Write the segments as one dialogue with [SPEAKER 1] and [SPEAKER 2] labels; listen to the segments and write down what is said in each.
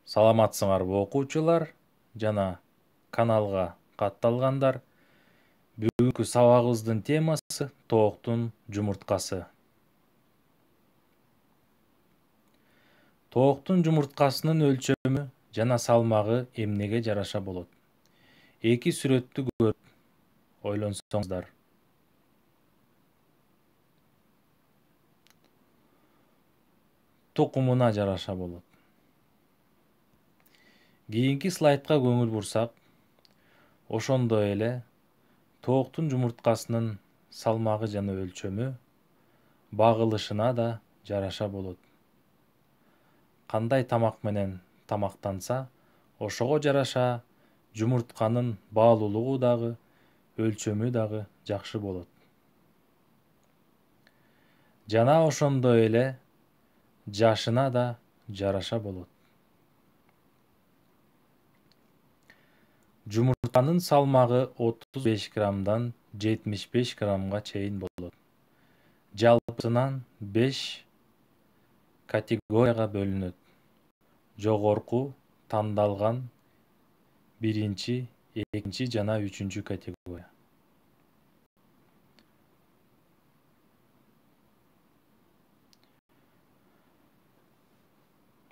[SPEAKER 1] Саламатсыңарбы окуучулар жана каналга катталгандар. Бүгүнкү сабагыбыздын темасы тооктун жумурткасы. Тооктун жумурткасынын өлчөмү жана салмагы эмнеге жараша болот? Эки сүрөттү көрүп ойлонсоңуздар. Тукумуна жараша болот. Кийинки слайдка көңүл бурсак, ошондой эле тооктун жумурткасынын салмагы жана өлчөмү багылышына да жараша болот. Кандай тамак менен тамактанса, ошого жараша жумуртканын баалуулугу дагы, өлчөмү дагы жакшы болот. Жана ошондой эле жашына да жараша болот. Жумуртканын салмагы 35 граммдан 75 граммга чейин болот. Жалпысынан 5 категорияга бөлүнөт. Жогорку тандалган биринчи, экинчи жана үчүнчү категория.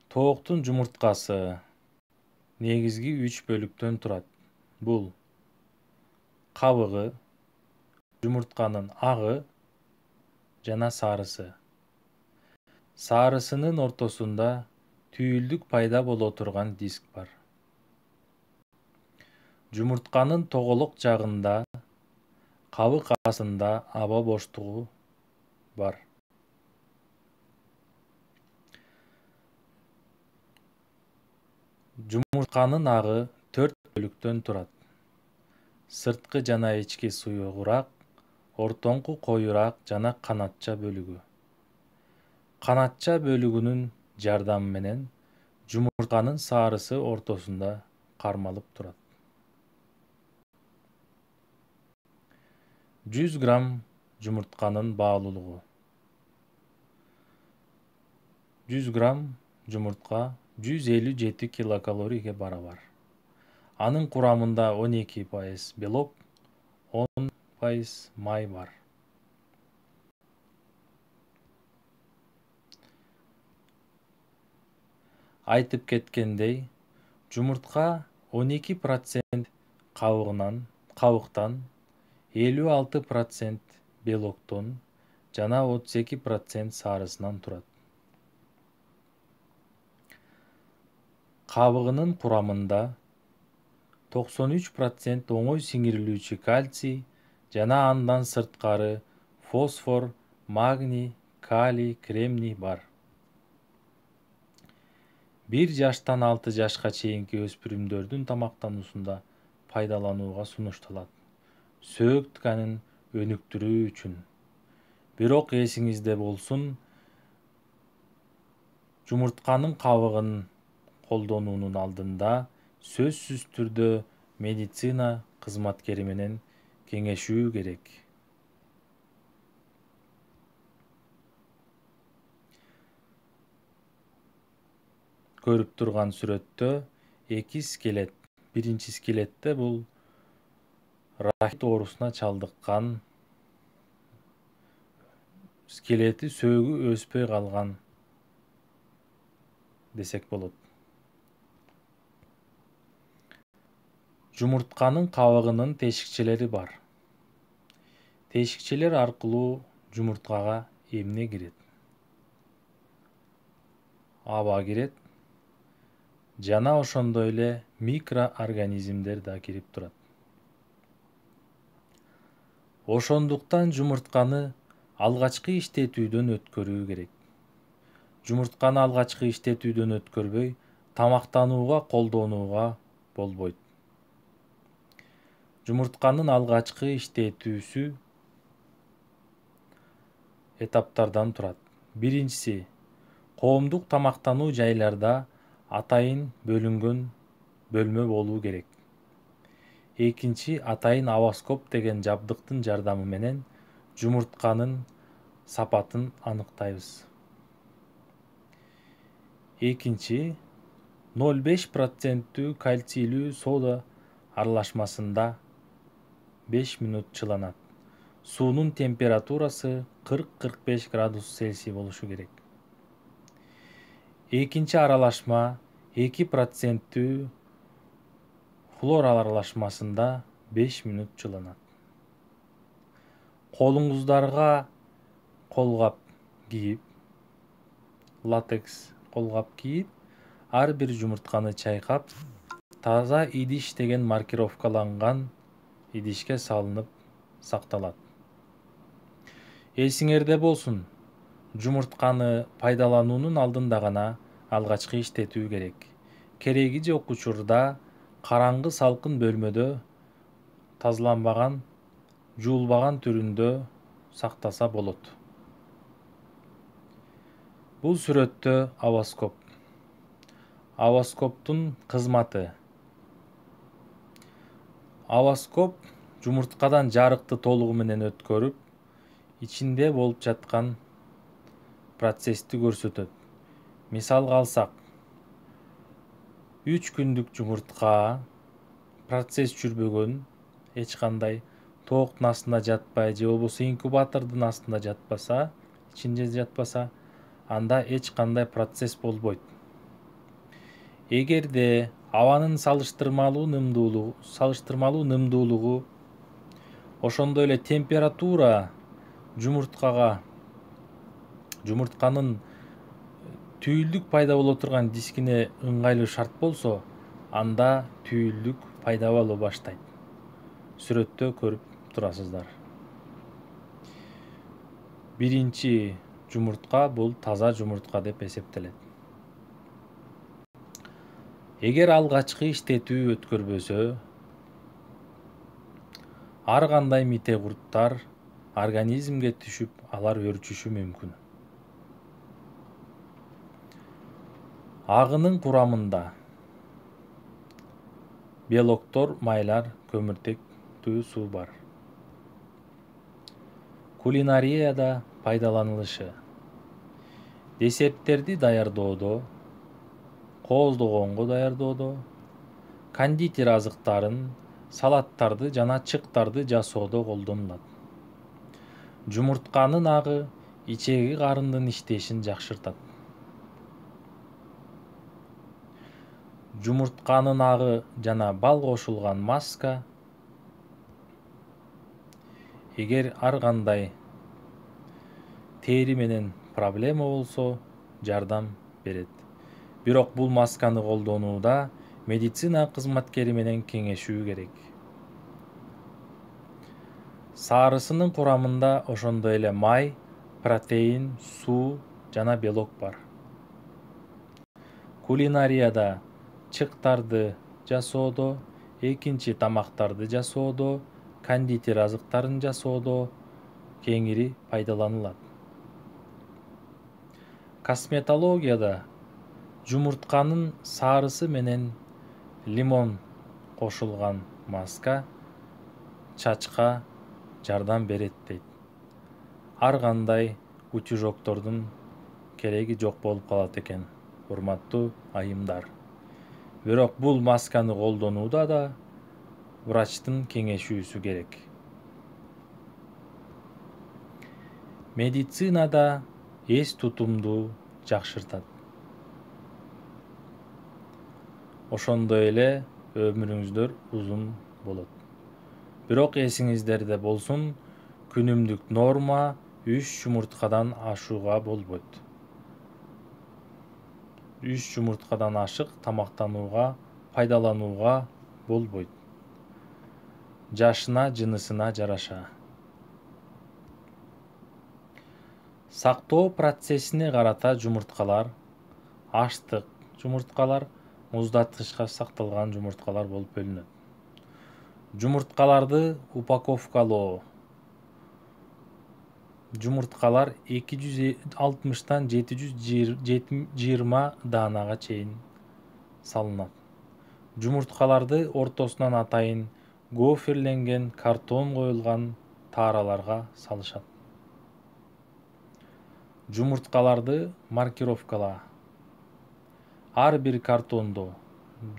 [SPEAKER 1] Тооктун жумурткасы негизги 3 бөлүктөн турат. Бул кабыгы, жумуртканын агы жана сарысы. Сарысынын ортосунда түйүлдүк пайда боло турган диск бар. Жумуртканын тоголок жагында, кабык астында аба боштугу бар. Жумуртканын агы 4 бөлүктөн турат. Сырткы жана ички суюгураак, ортоңку коюраак жана канатча бөлүгү. Канатча бөлүгүнүн жардамы менен жумуртканын сарысы ортосунда кармалып турат. 100 грамм жумуртканын баалуулугу. 100 грамм жумуртка 157 килокалорийге барабар. Анын курамында 12% белок, 10% май бар. Айтып кеткендей, жумуртка 12% кабыктан, 56% белоктон жана 32% сарысынан турат. Кабыгынын курамында 93% оңой сиңирилүүчү кальций жана андан сырткары фосфор, магний, калий, кремний бар. 1 жаштан 6 жашка чейинки өспүрүмдөрдүн тамактануусунда пайдаланууга сунушталат. Сөөк тканын өнүктүрүү үчүн. Бирок эсиңизде болсун, жумуртканын кабыгын колдонуунун алдында сөзсүз түрдө медицина кызматкери менен кеңешүү керек. Көрүп турган сүрөттө 2 скелет. Биринчи скелетте бул рахит оорусуна чалдыккан, скелети сөөгү өспөй калган десек болот. Жумуртканын кабыгынын тешикчелери бар. Тешикчелер аркылуу жумурткага эмне кирет? Аба кирет жана ошондой эле микроорганизмдер да кирип турат. Ошондуктан жумуртканы алгачкы иштетүүдөн өткөрүү керек. Жумуртканы алгачкы иштетүүдөн өткөрбөй, тамактанууга колдонууга болбойт. Жумуртканын алгачкы иштетүүсү этаптардан турат. Биринчиси, коомдук тамактануу жайларда атайын бөлүнгөн бөлмө болуу керек. Экинчи, атайын авоскоп деген жабдыктын жардамы менен жумуртканын сапатын аныктайбыз. Экинчи, 0,5% кальцийлүү сода аралашмасында 5 минут чыланат. Суунун температурасы 40-45 градус Цельсий болушу керек. Экинчи аралашма 2% хлор аралашмасында 5 минут чыланат. Колуңуздарга колгап кийип, латекс колгап кийип, ар бир жумуртканы чайкап, таза идиш деген маркировкаланган идишке салынып сакталат. Эсиңерде болсун, жумуртканы пайдалануунун алдында гана алгачкы иштетүү керек. Кереги жок учурда караңгы салкын бөлмөдө тазаланбаган, жуулбаган түрүндө сактаса болот. Бул сүрөттө авоскоп. Авоскоптун кызматы. Авоскоп жумурткадан жарыкты толугу менен өткөрүп, ичинде болуп жаткан процессти көрсөтөт. Мисалга алсак, 3 күндүк жумуртка процесс жүрбөгөн, эч кандай тооктун астында жатпай, же болбосо инкубатордун астында жатпаса, ичинде жатпаса, анда эч кандай процесс болбойт. Эгерде абанын салыштырмалуу нымдуулугу, ошондой эле температура жумуртканын түйүлдүк пайда боло турган дискине ыңгайлуу шарт болсо, анда түйүлдүк пайда боло баштайт. Сүрөттө көрүп турасыздар. Биринчи жумуртка бул таза жумуртка деп эсептелет. Эгер алгачкы иштетүү өткөрбөсө, ар кандай мите курттар организмге түшүп, алар өрчүшү мүмкүн. Агынын курамында белоктор, майлар, көмүртектүү суу бар. Кулинарияда пайдаланылышы. Десерттерди даярдоодо, кооздогонго даярдоодо, кондитер азыктарын, салаттарды жана чыктарды жасоодо колдонулат. Жумуртканын агы ичеги карындын иштешин жакшыртат. Жумуртканын агы жана бал кошулган маска эгер ар кандай тери менен проблема болсо жардам берет. Бирок бул масканы колдонууда медицина кызматкери менен кеңешүү керек. Саарысынын курамында ошондой эле май, протеин, суу жана белок бар. Кулинарияда чыктарды жасоодо, экинчи тамактарды жасоодо, кондитер азыктарын жасоодо кеңири пайдаланылат. Косметологияда жумуртканын саарысы менен лимон кошулган маска чачка жардам берет дейт. Ар кандай утюжоктордун кереги жок болуп калат экен, урматтуу айымдар. Бирок бул масканы колдонууда да врачтын кеңешүүсү керек. Медицинада эс тутумду жакшыртат. Ошондой эле өмүрүңүздөр узун болот. Бирок эсиңиздерде болсун, күнүмдүк норма 3 жумурткадан ашууга болбойт. 3 жумурткадан ашык тамактанууга, пайдаланууга болбойт. Жашына, жынысына жараша. Сактоо процессине карата жумурткалар, аштык жумурткалар, муздаткычка сакталган жумурткалар болуп бөлүнөт. Жумурткаларды упаковкалоо. Жумурткалар 260-тан 720 даанага чейин салынат. Жумурткаларды ортосунан атайын гоферленген картон коюлган таараларга салышат. Жумурткаларды маркировкала. Ар бир картондо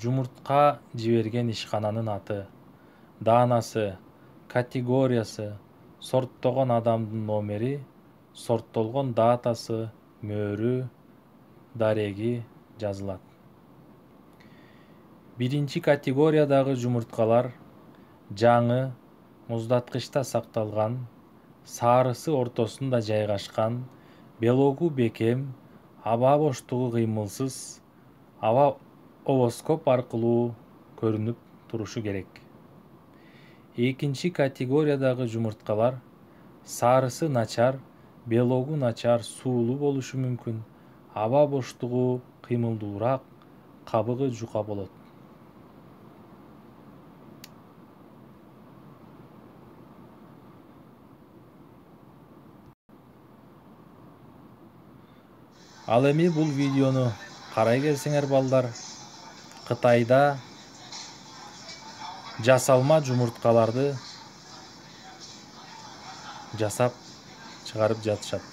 [SPEAKER 1] жумуртка жиберген ишкананын аты, даанасы, категориясы, сорттогон адамдын номери, сорттолгон датасы, мөөрү, дареги жазылат. Биринчи категориядагы жумурткалар жаңы, муздаткычта сакталган, сарысы ортосунда жайгашкан, белогу бекем, аба боштугу кыймылсыз, аба овоскоп аркылуу көрүнүп турушу керек. Экинчи категориядагы жумурткалар сарысы начар, белогу начар, суулуу болушу мүмкүн, аба боштугу кыймылдуураак, кабыгы жука болот. Ал эми бул видеону карай келсеңер балдар, Кытайда жасалма жумурткаларды жасап чыгарып жатышат.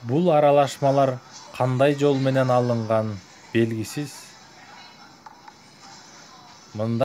[SPEAKER 1] Бул аралашмалар кандай жол менен алынган белгисиз. Мында